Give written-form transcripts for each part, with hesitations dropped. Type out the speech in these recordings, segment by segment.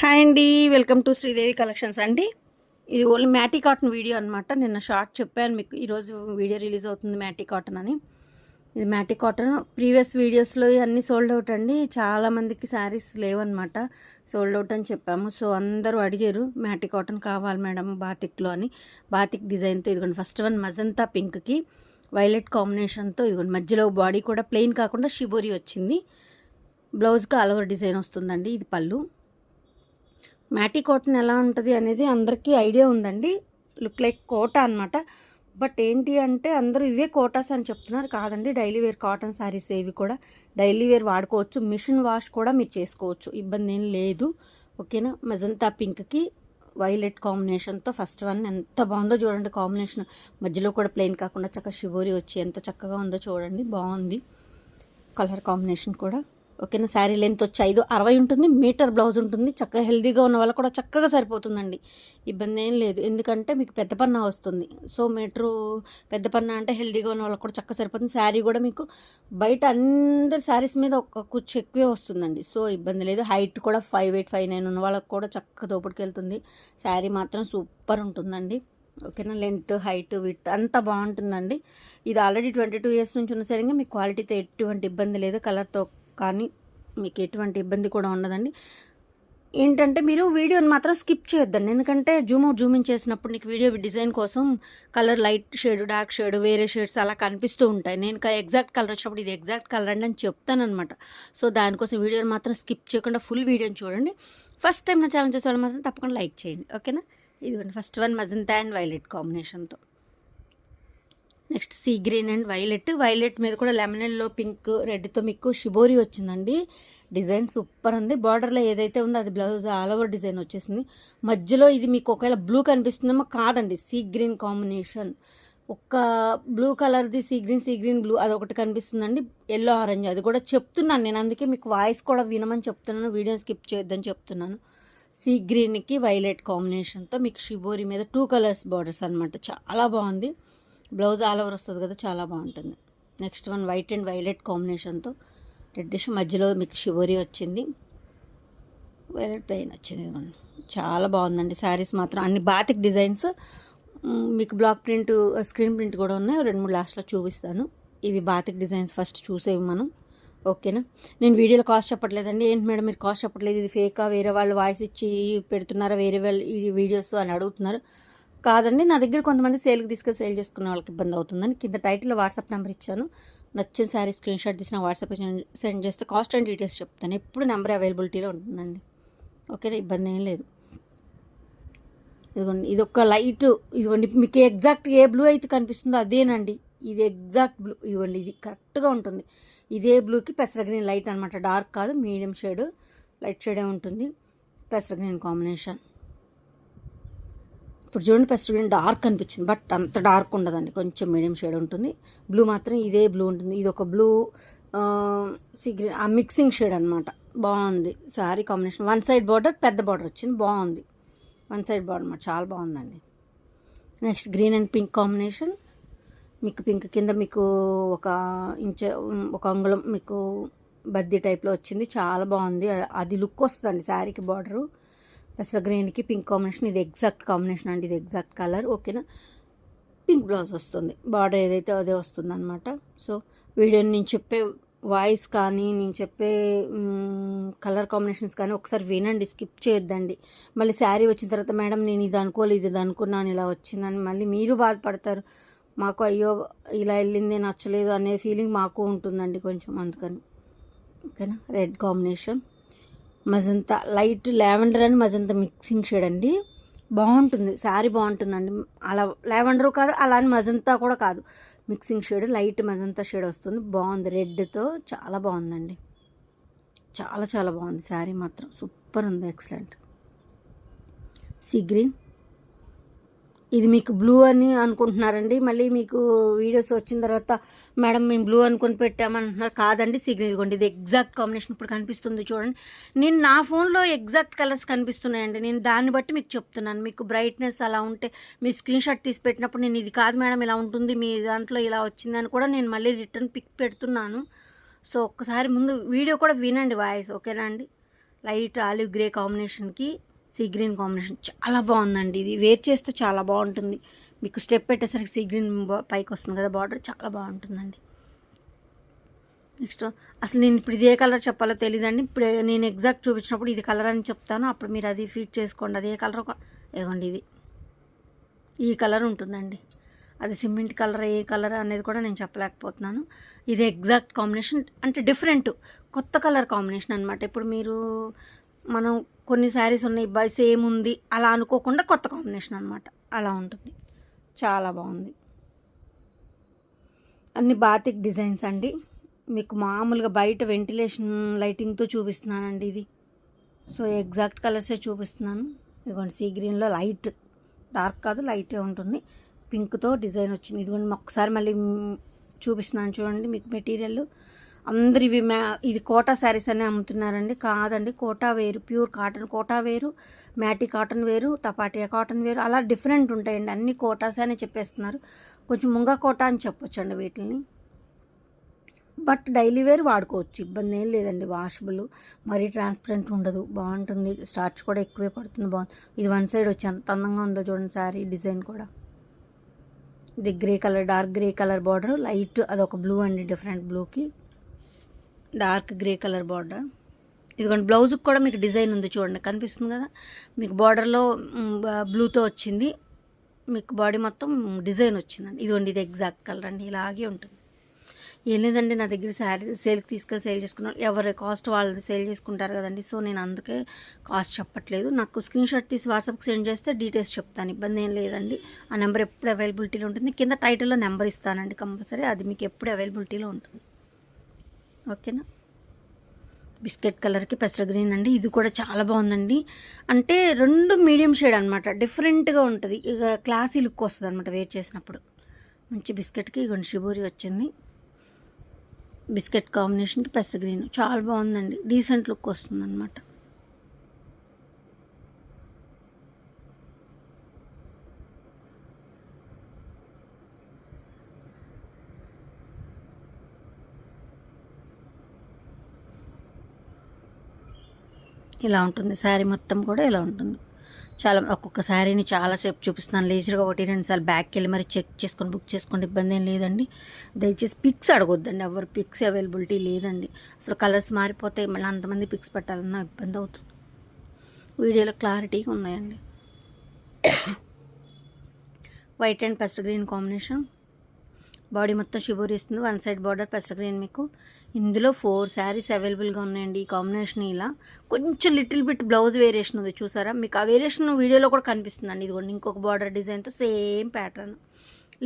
Hi అండి, welcome to Sridevi collections అండి. ఇది ఓన్లీ మ్యాటీ కాటన్ వీడియో అనమాట. నిన్న షార్ట్ చెప్పాను మీకు, ఈరోజు వీడియో రిలీజ్ అవుతుంది మ్యాటీ కాటన్ అని. ఇది మ్యాటీ కాటన్. ప్రీవియస్ వీడియోస్లో అన్నీ సోల్డ్ అవుట్ అండి. చాలామందికి శారీస్ లేవన్నమాట, సోల్డ్ అవుట్ అని చెప్పాము. సో అందరూ అడిగారు మ్యాటీ కాటన్ కావాలి మేడం బాతిక్లో అని. బాతిక్ డిజైన్తో ఇదిగోండి, ఫస్ట్ వన్ మజంతా పింక్కి వైలెట్ కాంబినేషన్తో ఇదిగోండి, మధ్యలో బాడీ కూడా ప్లెయిన్ కాకుండా షిబోరి వచ్చింది. బ్లౌజ్కి ఆల్ ఓవర్ డిజైన్ వస్తుందండి. ఇది పళ్ళు. మ్యాటీ కాటన్ ఎలా ఉంటుంది అనేది అందరికీ ఐడియా ఉందండి. లుక్ లైక్ కోటా అనమాట. బట్ ఏంటి అంటే అందరూ ఇవే కోటాస్ అని చెప్తున్నారు. కాదండి, డైలీ వేర్ కాటన్ శారీస్ ఇవి కూడా డైలీ వేర్ వాడుకోవచ్చు. మిషన్ వాష్ కూడా మీరు చేసుకోవచ్చు, ఇబ్బంది ఏం లేదు. ఓకేనా. మజంతా పింక్కి వైలెట్ కాంబినేషన్తో ఫస్ట్ వన్ ఎంత బాగుందో చూడండి. కాంబినేషన్ మధ్యలో కూడా ప్లెయిన్ కాకుండా చక్కగా షివోరి వచ్చి ఎంత చక్కగా ఉందో చూడండి. బాగుంది కలర్ కాంబినేషన్ కూడా. ఓకేనా. శారీ లెంత్ వచ్చి 5'60" ఉంటుంది. మీటర్ బ్లౌజ్ ఉంటుంది. చక్కగా హెల్దీగా ఉన్న వాళ్ళకు కూడా చక్కగా సరిపోతుందండి, ఇబ్బంది ఏం లేదు. ఎందుకంటే మీకు పెద్ద పన్నా వస్తుంది. సో మీటరు పెద్ద పన్నా అంటే హెల్దీగా ఉన్న వాళ్ళకి కూడా చక్కగా సరిపోతుంది. శారీ కూడా మీకు బయట అందరి శారీస్ మీద ఒక కుచ్చు ఎక్కువే వస్తుందండి. సో ఇబ్బంది లేదు. హైట్ కూడా 5'8", 5'9" ఉన్న వాళ్ళకి కూడా చక్కగా దోపుడికి వెళ్తుంది. శారీ మాత్రం సూపర్ ఉంటుందండి. ఓకేనా. లెంత్, హైట్, విడ్త్ అంతా బాగుంటుందండి. ఇది ఆల్రెడీ 22 years నుంచి ఉన్న సరిగా మీకు క్వాలిటీతో ఎటువంటి ఇబ్బంది లేదు. కలర్తో కానీ మీకు ఎటువంటి ఇబ్బంది కూడా ఉండదండి. ఏంటంటే మీరు వీడియోని మాత్రం స్కిప్ చేయొద్దండి. ఎందుకంటే జూమ్ ఇన్ చేసినప్పుడు నీకు వీడియో డిజైన్ కోసం colour light shade, dark shade, వేరే షేడ్స్ అలా కనిపిస్తూ ఉంటాయి. నేను ఎగ్జాక్ట్ కలర్ వచ్చినప్పుడు ఇది ఎగ్జాక్ట్ కలర్ అండి అని చెప్తానమాట. సో దానికోసం వీడియోని మాత్రం స్కిప్ చేయకుండా ఫుల్ వీడియోని చూడండి. ఫస్ట్ టైం నా ఛానల్ చేసే వాళ్ళు మాత్రం తప్పకుండా లైక్ చేయండి. ఓకేనా. ఇదిగోండి first one magenta and violet కాంబినేషన్తో. Next sea green and violet మీద కూడా లెమనెల్లో పింక్ రెడ్తో మీకు షిబోరి వచ్చిందండి. డిజైన్ సూపర్ ఉంది. బార్డర్లో ఏదైతే ఉందో అది బ్లౌజ్ ఆల్ ఓవర్ డిజైన్ వచ్చేసింది. మధ్యలో ఇది మీకు ఒకవేళ బ్లూ కనిపిస్తుందేమో, కాదండి, సీ గ్రీన్ కాంబినేషన్. ఒక్క బ్లూ కలర్ది సీ గ్రీన్ బ్లూ అదొకటి కనిపిస్తుందండి. ఎల్లో ఆరెంజ్ అది కూడా చెప్తున్నాను నేను, అందుకే మీకు వాయిస్ కూడా వినమని చెప్తున్నాను, వీడియో స్కిప్ చేయొద్దని చెప్తున్నాను. సీ గ్రీన్కి వైలెట్ కాంబినేషన్తో మీకు షిబోరి మీద 2 కలర్స్ బార్డర్స్ అనమాట. చాలా బాగుంది. బ్లౌజ్ ఆల్ ఓవర్ వస్తుంది కదా, చాలా బాగుంటుంది. Next one white and violet కాంబినేషన్తో రెడ్డిష్ మధ్యలో మీకు షివోరీ వచ్చింది, వైలెట్ ప్లెయిన్ వచ్చింది. ఇదిగోండి చాలా బాగుందండి. శారీస్ మాత్రం అన్ని బాతిక్ డిజైన్స్. మీకు బ్లాక్ ప్రింట్, స్క్రీన్ ప్రింట్ కూడా ఉన్నాయి. 2-3 లాస్ట్లో చూపిస్తాను. ఇవి బాతిక్ డిజైన్స్ ఫస్ట్ చూసేవి మనం. ఓకేనా. నేను వీడియోలో కాస్ట్ చెప్పట్లేదండి. ఏంటి మేడం మీరు కాస్ట్ చెప్పట్లేదు, ఇది ఫేకా, వేరే వాళ్ళు వాయిస్ ఇచ్చి పెడుతున్నారా, వేరే వాళ్ళు ఈ వీడియోస్ అని అడుగుతున్నారు. కాదండి, నా దగ్గర కొంతమంది సేల్కి తీసుకొని సేల్ చేసుకునే వాళ్ళకి ఇబ్బంది అవుతుందని కింద టైటిల్లో వాట్సాప్ నెంబర్ ఇచ్చాను. నచ్చిన శారీ స్క్రీన్ షాట్ తీసిన వాట్సాప్ సెండ్ చేస్తే కాస్ట్ అండ్ డీటెయిల్స్ చెప్తాను. ఎప్పుడు నెంబర్ అవైలబిలిటీలో ఉంటుందండి. ఓకేనా, ఇబ్బంది ఏం లేదు. ఇదిగోండి ఇది ఒక లైట్, ఇదిగోండి మీకు ఎగ్జాక్ట్ ఏ బ్లూ అయితే కనిపిస్తుందో అదేనండి. ఇది ఎగ్జాక్ట్ బ్లూ. ఇదిగోండి ఇది కరెక్ట్గా ఉంటుంది. ఇదే బ్లూకి పెసర గ్రీన్ లైట్ అనమాట. డార్క్ కాదు, మీడియం షేడ్, లైట్ షేడే ఉంటుంది. పెసర గ్రీన్ కాంబినేషన్. ఇప్పుడు చూడండి, పెసర గ్రీన్ డార్క్ అనిపించింది, బట్ అంత డార్క్ ఉండదండి, కొంచెం మీడియం షేడ్ ఉంటుంది. బ్లూ మాత్రం ఇదే బ్లూ ఉంటుంది. ఇది ఒక బ్లూ సీ గ్రీన్ ఆ మిక్సింగ్ షేడ్ అనమాట. బాగుంది శారీ కాంబినేషన్. 1 side బార్డర్, పెద్ద బార్డర్ వచ్చింది, బాగుంది. 1 side బార్డర్ అనమాట, చాలా బాగుందండి. Next green and pink combination. మీకు పింక్ కింద మీకు ఒక అంగుళం మీకు బద్దీ టైప్లో వచ్చింది, చాలా బాగుంది. అది లుక్ వస్తుందండి శారీకి. బార్డరు పెసర గ్రీన్కి పింక్ కాంబినేషన్. ఇది ఎగ్జాక్ట్ కాంబినేషన్ అండి, ఇది ఎగ్జాక్ట్ కలర్. ఓకేనా. పింక్ బ్లౌజ్ వస్తుంది, బార్డర్ ఏదైతే అదే వస్తుంది అనమాట. సో వీడియోని నేను చెప్పే వాయిస్ కానీ నేను చెప్పే కలర్ కాంబినేషన్స్ కానీ ఒకసారి వినండి, స్కిప్ చేయొద్దండి. మళ్ళీ శారీ వచ్చిన తర్వాత మేడం నేను ఇది అనుకోలేదు, ఇది అనుకున్నాను, ఇలా వచ్చిందని మళ్ళీ మీరు బాధపడతారు. మాకు అయ్యో ఇలా వెళ్ళింది నచ్చలేదు అనే ఫీలింగ్ మాకు ఉంటుందండి కొంచెం, అందుకని. ఓకేనా. Red combination, magenta light lavender and magenta mixing shade అండి. బాగుంటుంది శారీ, బాగుంటుందండి. అలా లావెండర్ కాదు, అలా అని మజంతా కూడా కాదు, mixing shade, light magenta shade వస్తుంది. బాగుంది, రెడ్తో చాలా బాగుందండి. చాలా చాలా బాగుంది శారీ మాత్రం, సూపర్ ఉంది, ఎక్సలెంట్. Sea green. ఇది మీకు బ్లూ అని అనుకుంటున్నారండి. మళ్ళీ మీకు వీడియోస్ వచ్చిన తర్వాత మేడం మేము బ్లూ అనుకుని పెట్టామంటున్నారు. కాదండి, సిగ్నల్ ఇదిగోండి, ఇది ఎగ్జాక్ట్ కాంబినేషన్ ఇప్పుడు కనిపిస్తుంది చూడండి. నేను నా ఫోన్లో ఎగ్జాక్ట్ కలర్స్ కనిపిస్తున్నాయండి, నేను దాన్ని బట్టి మీకు చెప్తున్నాను. మీకు బ్రైట్నెస్ అలా ఉంటే మీ స్క్రీన్ షాట్ తీసి పెట్టినప్పుడు నేను ఇది కాదు మేడం ఇలా ఉంటుంది, మీ దాంట్లో ఇలా వచ్చిందని కూడా నేను మళ్ళీ రిటర్న్ పిక్ పెడుతున్నాను. సో ఒక్కసారి ముందు వీడియో కూడా వినండి వాయిస్. ఓకేనా అండి. లైట్ ఆలివ్ గ్రే కాంబినేషన్కి సీ గ్రీన్ కాంబినేషన్ చాలా బాగుందండి. ఇది వేర్ చేస్తే చాలా బాగుంటుంది. మీకు స్టెప్ పెట్టేసరికి సీ గ్రీన్ పైకి వస్తుంది కదా బార్డర్, చాలా బాగుంటుందండి. నెక్స్ట్ అసలు నేను ఇప్పుడు ఇదే కలర్ చెప్పాలో తెలియదండి. ఇప్పుడు నేను ఎగ్జాక్ట్ చూపించినప్పుడు ఇది కలర్ అని చెప్తాను, అప్పుడు మీరు అది ఫీట్ చేసుకోండి. అదే కలర్ ఇదిగోండి, ఇది ఈ కలర్ ఉంటుందండి. అది సిమెంట్ కలర్ ఏ కలర్ అనేది కూడా నేను చెప్పలేకపోతున్నాను. ఇది ఎగ్జాక్ట్ కాంబినేషన్, అంటే డిఫరెంట్ కొత్త కలర్ కాంబినేషన్ అనమాట. ఇప్పుడు మీరు మనం కొన్ని శారీస్ ఉన్నాయి బై సేమ్ ఉంది అలా అనుకోకుండా కొత్త కాంబినేషన్ అనమాట, అలా ఉంటుంది. చాలా బాగుంది. అన్ని బాతిక్ డిజైన్స్ అండి. మీకు మామూలుగా బయట వెంటిలేషన్ లైటింగ్తో చూపిస్తున్నానండి ఇది. సో ఎగ్జాక్ట్ కలర్సే చూపిస్తున్నాను. ఇదిగోండి సీ గ్రీన్లో లైట్, డార్క్ కాదు లైటే ఉంటుంది. పింక్తో డిజైన్ వచ్చింది. ఇదిగోండి ఒకసారి మళ్ళీ చూపిస్తున్నాను చూడండి. మీకు మెటీరియల్ అందరు ఇవి ఇది కోటా శారీస్ అనే అమ్ముతున్నారండి. కాదండి, కోటా వేరు, ప్యూర్ కాటన్ కోటా వేరు, మ్యాటీ కాటన్ వేరు, తపాటియా కాటన్ వేరు, అలా డిఫరెంట్ ఉంటాయండి. అన్ని కోటాస్ అనే చెప్పేస్తున్నారు. కొంచెం ముంగా కోటా అని చెప్పొచ్చండి వీటిని. బట్ డైలీ వేర్ వాడుకోవచ్చు, ఇబ్బంది ఏం లేదండి. వాషబుల్, మరీ ట్రాన్స్పరెంట్ ఉండదు, బాగుంటుంది. స్టార్చ్ కూడా ఎక్కువే పడుతుంది, బాగుంది. ఇది వన్ సైడ్ వచ్చి ఎంత అందంగా ఉందో చూడండి శారీ డిజైన్ కూడా. ఇది grey colour, dark grey colour border, light అదొక బ్లూ అండి, డిఫరెంట్ బ్లూకి డార్క్ గ్రే కలర్ బార్డర్. ఇదిగోండి బ్లౌజ్కి కూడా మీకు డిజైన్ ఉంది చూడండి, కనిపిస్తుంది కదా మీకు. బార్డర్లో బ్లూతో వచ్చింది, మీకు బాడీ మొత్తం డిజైన్ వచ్చిందండి. ఇదిగోండి ఇది ఎగ్జాక్ట్ కలర్ అండి, ఇలాగే ఉంటుంది. ఏం లేదండి, నా దగ్గర శారీ సేల్కి తీసుకెళ్ళి సేల్ చేసుకున్నాను. ఎవరి కాస్ట్ వాళ్ళది సేల్ చేసుకుంటారు కదండి. సో నేను అందుకే కాస్ట్ చెప్పట్లేదు. నాకు స్క్రీన్ షాట్ తీసి వాట్సాప్కి సెండ్ చేస్తే డీటెయిల్స్ చెప్తాను, ఇబ్బంది ఏం లేదండి. ఆ నెంబర్ ఎప్పుడు అవైలబిలిటీలో ఉంటుంది. కింద టైటిల్లో నెంబర్ ఇస్తానండి కంపల్సరీ, అది మీకు ఎప్పుడు అవైలబిలిటీలో ఉంటుంది. ఓకేనా. బిస్కెట్ కలర్కి పెసర గ్రీన్ అండి, ఇది కూడా చాలా బాగుందండి. అంటే రెండు మీడియం షేడ్ అనమాట, డిఫరెంట్గా ఉంటుంది. ఇక క్లాసీ లుక్ వస్తుంది అనమాట వేర్ చేసినప్పుడు. మంచి బిస్కెట్కి ఇగోండి షిబోరి వచ్చింది. బిస్కెట్ కాంబినేషన్కి పెసర గ్రీన్ చాలా బాగుందండి, డీసెంట్ లుక్ వస్తుంది అనమాట. ఇలా ఉంటుంది శారీ మొత్తం కూడా, ఇలా ఉంటుంది. చాలా ఒక్కొక్క శారీని చాలాసేపు చూపిస్తున్నాను. లేజర్గా ఒకటి రెండు సార్లు బ్యాక్కి వెళ్ళి మరి చెక్ చేసుకొని బుక్ చేసుకోండి, ఇబ్బంది ఏం లేదండి. దయచేసి పిక్స్ అడగొద్దండి, ఎవరు పిక్స్ అవైలబిలిటీ లేదండి. అసలు కలర్స్ మారిపోతాయి, మళ్ళీ అంతమంది పిక్స్ పెట్టాలన్నా ఇబ్బంది అవుతుంది. వీడియోలో క్లారిటీగా ఉన్నాయండి. White and pester green combination, body మొత్తం షిబోరి ఇస్తుంది. One side border pester green. మీకు ఇందులో 4 శారీస్ అవైలబుల్గా ఉన్నాయండి. ఈ కాంబినేషన్ ఇలా కొంచెం లిటిల్ బిట్ బ్లౌజ్ వేరియేషన్ ఉంది చూసారా, మీకు ఆ వేరియేషన్ వీడియోలో కూడా కనిపిస్తుందండి. ఇదిగోండి ఇంకొక బార్డర్ డిజైన్తో same pattern,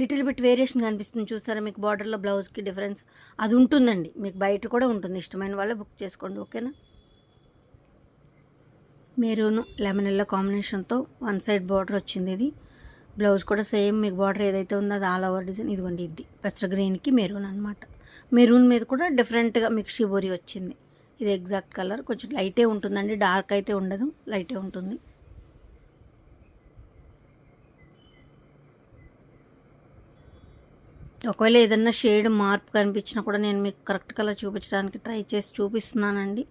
little bit variation కనిపిస్తుంది చూసారా. మీకు బార్డర్లో బ్లౌజ్కి డిఫరెన్స్ అది ఉంటుందండి, మీకు బయట కూడా ఉంటుంది. ఇష్టమైన వాళ్ళే బుక్ చేసుకోండి, ఓకేనా. మెరూన్ లెమన్ ఎల్లో కాంబినేషన్తో వన్ సైడ్ బార్డర్ వచ్చింది. ఇది బ్లౌజ్ కూడా సేమ్ మీకు బార్డర్ ఏదైతే ఉందో అది ఆల్ ఓవర్ డిజైన్. ఇదిగోండి ఇది పెస్టర్ గ్రీన్కి మెరూన్ అనమాట. మెరూన్ మీద కూడా డిఫరెంట్గా మీకు షిబోరి వచ్చింది. ఇది ఎగ్జాక్ట్ కలర్, కొంచెం లైటే ఉంటుందండి, డార్క్ అయితే ఉండదు, లైటే ఉంటుంది. ఒకవేళ ఏదన్నా షేడ్ మార్పు కనిపించినా కూడా నేను మీకు కరెక్ట్ కలర్ చూపించడానికి ట్రై చేసి చూపిస్తున్నానండి.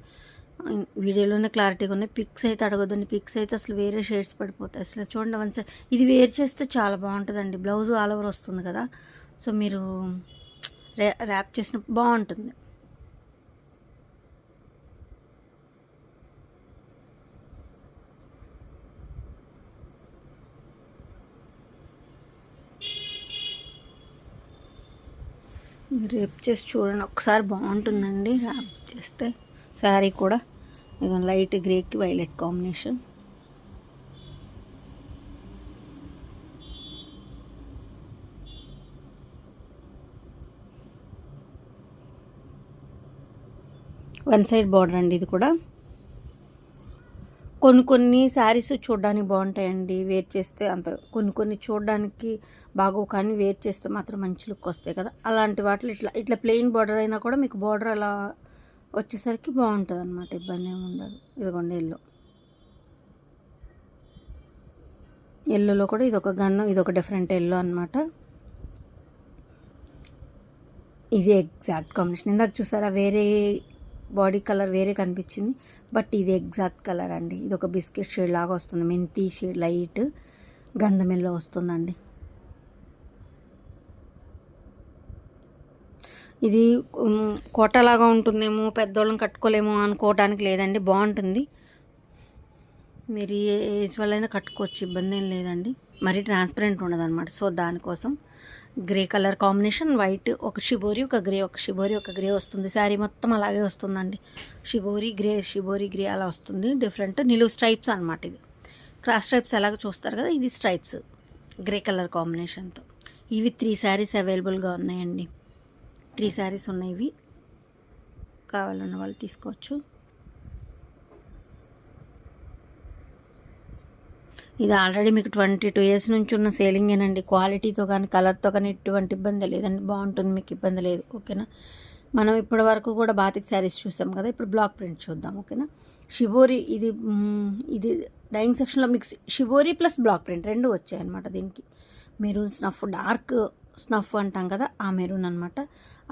వీడియోలోనే క్లారిటీగా ఉన్నాయి. పిక్స్ అయితే అడగొద్దండి, పిక్స్ అయితే అసలు వేరే షేడ్స్ పడిపోతాయి. అసలు చూడండి వన్స్ ఇది వేర్ చేస్తే చాలా బాగుంటుందండి. బ్లౌజ్ ఆల్ ఓవర్ వస్తుంది కదా, సో మీరు ర్యాప్ చేసినప్పుడు బాగుంటుంది. రేప్ చేసి చూడండి ఒకసారి, బాగుంటుందండి ర్యాప్ చేస్తే. శారీ కూడా ఇక లైట్ గ్రేకి violet combination. One side border అండి. ఇది కూడా కొన్ని శారీస్ చూడడానికి బాగుంటాయండి, వేర్ చేస్తే అంత కొన్ని చూడడానికి బాగో, కానీ వేర్ చేస్తే మాత్రం మంచి లుక్ వస్తాయి కదా. అలాంటి వాటిలో ఇట్లా ప్లెయిన్ బార్డర్ అయినా కూడా మీకు బార్డర్ అలా వచ్చేసరికి బాగుంటుంది అనమాట, ఇబ్బంది ఏమి ఉండదు. ఇదిగోండి ఎల్లోలో కూడా ఇదొక గంధం, ఇదొక డిఫరెంట్ ఎల్లో అనమాట. ఇది ఎగ్జాక్ట్ కాంబినేషన్. ఇందాక చూసారా వేరే బాడీ కలర్ వేరే కనిపించింది, బట్ ఇది ఎగ్జాక్ట్ కలర్ అండి. ఇది ఒక బిస్కెట్ షేడ్ లాగా వస్తుంది, మెంతి షేడ్ లైట్ గంధం ఎల్లో వస్తుందండి. ఇది కోటలాగా ఉంటుందేమో, పెద్దోళ్ళని కట్టుకోలేమో అనుకోవడానికి లేదండి, బాగుంటుంది. మీరు ఏ ఏజ్ వాళ్ళైనా కట్టుకోవచ్చు, ఇబ్బంది ఏం లేదండి. మరీ ట్రాన్స్పరెంట్ ఉండదు అనమాట. సో దానికోసం గ్రే కలర్ కాంబినేషన్, వైట్, ఒక షిబోరి ఒక గ్రే, ఒక షిబోరి ఒక గ్రే వస్తుంది. శారీ మొత్తం అలాగే వస్తుందండి, షిబోరి గ్రే అలా వస్తుంది. డిఫరెంట్ నిలువు స్ట్రైప్స్ అనమాట. ఇది క్రాస్ స్ట్రైప్స్ ఎలాగ చూస్తారు కదా, ఇది స్ట్రైప్స్ గ్రే కలర్ కాంబినేషన్తో. ఇవి 3 శారీస్ అవైలబుల్గా ఉన్నాయండి. 3 శారీస్ ఉన్నాయి. ఇవి కావాలన్న వాళ్ళు తీసుకోవచ్చు. ఇది ఆల్రెడీ మీకు 22 ఇయర్స్ నుంచి ఉన్న సేలింగేనండి. క్వాలిటీతో కానీ కలర్తో కానీ ఎటువంటి ఇబ్బంది లేదండి, బాగుంటుంది, మీకు ఇబ్బంది లేదు. ఓకేనా. మనం ఇప్పటి వరకు కూడా బాతిక్ శారీస్ చూసాం కదా, ఇప్పుడు బ్లాక్ ప్రింట్ చూద్దాం. ఓకేనా. షిబోరి ఇది డైయింగ్ సెక్షన్లో మీకు షిబోరి ప్లస్ బ్లాక్ ప్రింట్ 2 వచ్చాయన్నమాట. దీనికి మెరూన్ స్నఫ్, డార్క్ స్నఫ్ అంటాం కదా, ఆ మెరూన్ అనమాట.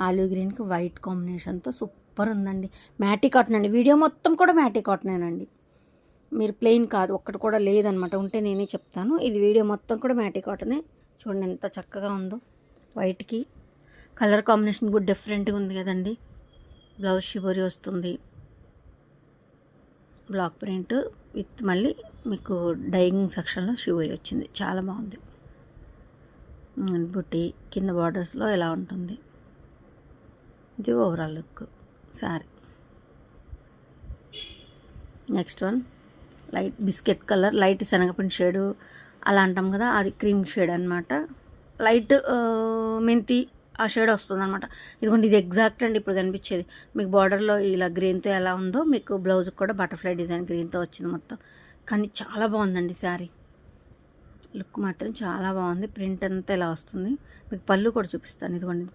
ఆలివ్ గ్రీన్కి వైట్ కాంబినేషన్తో సూపర్ ఉందండి. మ్యాటీ కాటన్ అండి, వీడియో మొత్తం కూడా మ్యాటీ కాటనేనండి. మీరు ప్లెయిన్ కాదు, ఒక్కటి కూడా లేదనమాట. ఉంటే నేనే చెప్తాను. ఇది వీడియో మొత్తం కూడా మ్యాటీ కాటనే. చూడండి ఎంత చక్కగా ఉందో. వైట్కి కలర్ కాంబినేషన్ కూడా డిఫరెంట్గా ఉంది కదండి. బ్లౌజ్ షిబోరి వస్తుంది, బ్లాక్ ప్రింట్ విత్ మళ్ళీ మీకు డైయింగ్ సెక్షన్లో షిబోరి వచ్చింది, చాలా బాగుంది. బుట్టి కింద బార్డర్స్లో ఎలా ఉంటుంది. ఇది overall look sari. Next one light biscuit colour, light శనగపిండి షేడు అలా అంటాం కదా, అది క్రీమ్ షేడ్ అనమాట. లైట్ మెంతి ఆ షేడ్ వస్తుంది అనమాట. ఇదిగోండి, ఇది ఎగ్జాక్ట్ అండి ఇప్పుడు కనిపించేది మీకు. బార్డర్లో ఇలా గ్రీన్తో ఎలా ఉందో మీకు బ్లౌజ్కి కూడా బటర్ఫ్లై డిజైన్ గ్రీన్తో వచ్చింది మొత్తం. కానీ చాలా బాగుందండి శారీ, లుక్ మాత్రం చాలా బాగుంది. ప్రింట్ అంతా ఇలా వస్తుంది. మీకు పళ్ళు కూడా చూపిస్తాను. ఇదిగోండి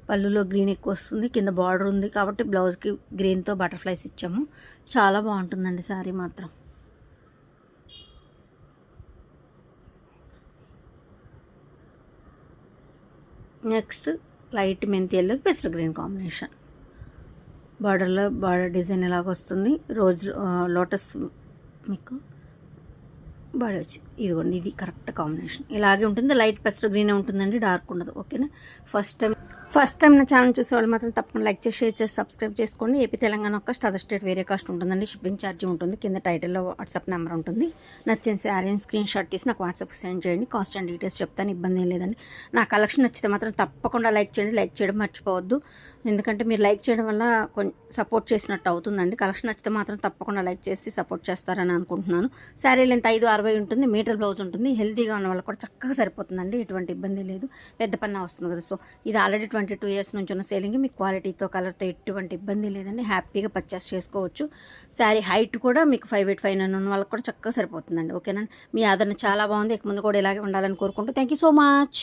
పళ్ళులో గ్రీన్ ఎక్కువ వస్తుంది, కింద బార్డర్ ఉంది కాబట్టి బ్లౌజ్కి గ్రీన్తో బటర్ఫ్లైస్ ఇచ్చాము. చాలా బాగుంటుందండి శారీ మాత్రం. నెక్స్ట్ లైట్ మెంతి ఎల్లో పెసర్ గ్రీన్ కాంబినేషన్. బార్డర్ డిజైన్ ఎలాగ వస్తుంది, లోటస్ మీకు బాడీ వచ్చి. ఇదిగోండి, ఇది కరెక్ట్ కాంబినేషన్. ఇలాగే ఉంటుంది, లైట్ పెస్టల్ గ్రీనే ఉంటుందండి, డార్క్ ఉండదు. ఓకేనా. ఫస్ట్ టైం నా ఛానల్ చూసేవాళ్ళు మాత్రం తప్పకుండా లైక్ చేసి, షేర్ చేసి, సబ్స్క్రైబ్ చేసుకోండి. AP Telangana cost, other state వేరే కాస్ట్ ఉంటుందండి. షిప్పింగ్ ఛార్జీ ఉంటుంది. కింద టైటిల్లో వాట్సాప్ నెంబర్ ఉంటుంది. నచ్చిన శారీ స్క్రీన్ షాట్ తీసి నాకు వాట్సాప్కి సెండ్ చేయండి. కాస్ట్ అండ్ డీటెయిల్స్ చెప్తాను, ఇబ్బంది ఏం లేదండి. నా కలెక్షన్ నచ్చితే మాత్రం తప్పకుండా లైక్ చేయండి. లైక్ చేయడం మర్చిపోవద్దు, ఎందుకంటే మీరు లైక్ చేయడం వల్ల కొంచెం సపోర్ట్ చేసినట్టు అవుతుందండి. కలెక్షన్ నచ్చితే మాత్రం తప్పకుండా లైక్ చేసి సపోర్ట్ చేస్తారని అనుకుంటున్నాను. శారీ లెంత్ 560 ఉంటుంది, మీటర్ బ్లౌజ్ ఉంటుంది. హెల్తీగా ఉన్న వాళ్ళు కూడా చక్కగా సరిపోతుందండి, ఎటువంటి ఇబ్బంది లేదు. పెద్ద పన్నా వస్తుంది కదా. సో ఇది ఆల్రెడీ 22 ఇయర్స్ నుంచి ఉన్న సేలింగ్. మీకు క్వాలిటీతో కలర్తో ఎటువంటి ఇబ్బంది లేదండి, హ్యాపీగా పర్చేస్ చేసుకోవచ్చు. శారీ హైట్ కూడా మీకు 5'8", 5'9" ఉన్న వాళ్ళకి కూడా చక్కగా సరిపోతుందండి. ఓకేనా. మీ ఆదరణ చాలా బాగుంది, ఇక ముందు కూడా ఇలాగే ఉండాలని కోరుకుంటూ థ్యాంక్ యూ సో మచ్.